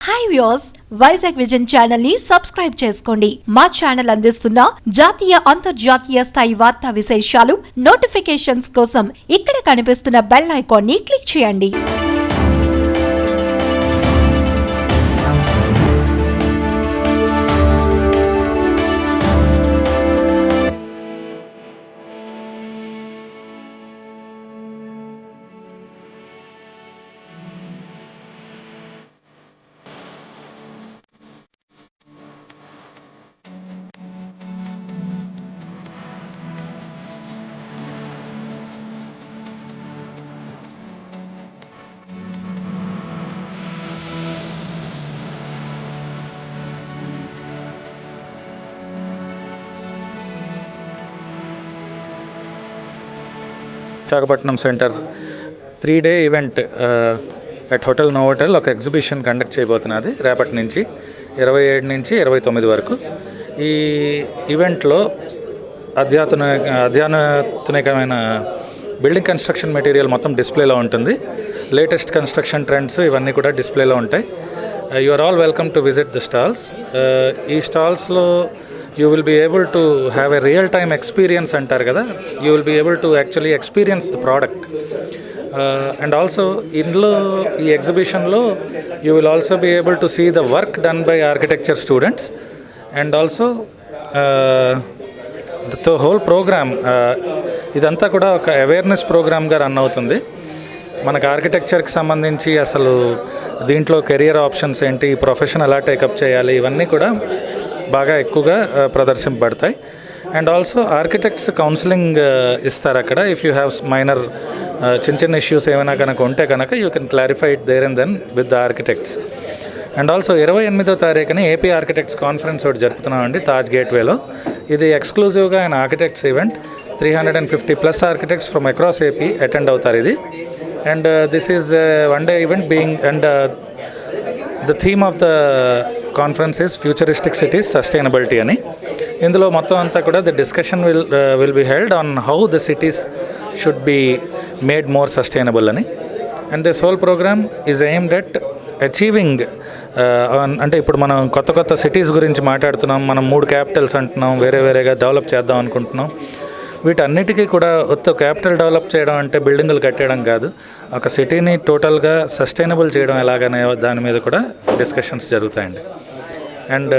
Hi viewers, Vizag vision channel ని subscribe చేసుకోండి. మా ఛానల్ అందిస్తున్న జాతీయ అంతర్జాతీయ స్థాయి వార్తా విశేషాలు నోటిఫికేషన్స్ కోసం ఇక్కడ కనిపిస్తున్న బెల్ ఐకాన్ ని క్లిక్ చేయండి. Visakhapatnam centre 3-day event at hotel Novotel ఒక ఎగ్జిబిషన్ కండక్ట్ చేయబోతున్నది రేపటి నుంచి 27 నుంచి 29 వరకు. ఈ ఈవెంట్లో అత్యాధునికమైన బిల్డింగ్ కన్స్ట్రక్షన్ మెటీరియల్ మొత్తం డిస్ప్లేలో ఉంటుంది. లేటెస్ట్ కన్స్ట్రక్షన్ ట్రెండ్స్ ఇవన్నీ కూడా డిస్ప్లేలో ఉంటాయి. You are all welcome to visit the stalls. ఈ స్టాల్స్లో you will be able to have a real time experience antar kada. You will be able to actually experience the product, and also inlo ee exhibition lo you will also be able to see the work done by architecture students, and also the whole program idantha kuda oka awareness program ga run avutundi. మనకు ఆర్కిటెక్చర్కి సంబంధించి అసలు దీంట్లో career options ఏంటి, profession ఎలా take up చేయాలి, ఇవన్నీ కూడా బాగా ఎక్కువగా ప్రదర్శింపబడతాయి. అండ్ ఆల్సో ఆర్కిటెక్ట్స్ కౌన్సిలింగ్ ఇస్తారు అక్కడ. ఇఫ్ యూ హ్యావ్ మైనర్ చిన్న ఇష్యూస్ ఏమైనా కనుక ఉంటే కనుక you can clarify it there and then with the architects. And also 28వ తారీఖున ఏపీ ఆర్కిటెక్ట్స్ కాన్ఫరెన్స్ ఒకటి జరుపుతున్నామండి తాజ్ గేట్వేలో. ఇది ఎక్స్క్లూజివ్గా ఆయన architects event. 350+ architects from across AP attend అవుతారు ఇది. And this is one-day event being, and the theme of the conference is futuristic cities sustainability అని. ఇందులో మొత్తం అంతా కూడా the discussion will be held on how the cities should be made more sustainable అని. And this whole program is aimed at achieving అంటే ఇప్పుడు మనం కొత్త సిటీస్ గురించి మాట్లాడుతున్నాం. మనం 3 క్యాపిటల్స్ అంటున్నాం, వేరేగా డెవలప్ చేద్దాం అనుకుంటున్నాం. వీటన్నిటికీ కూడా క్యాపిటల్ డెవలప్ చేయడం అంటే బిల్డింగులు కట్టేయడం కాదు, ఒక సిటీని టోటల్గా సస్టైనబుల్ చేయడం ఎలాగనే దాని మీద కూడా డిస్కషన్స్ జరుగుతాయండి. అండ్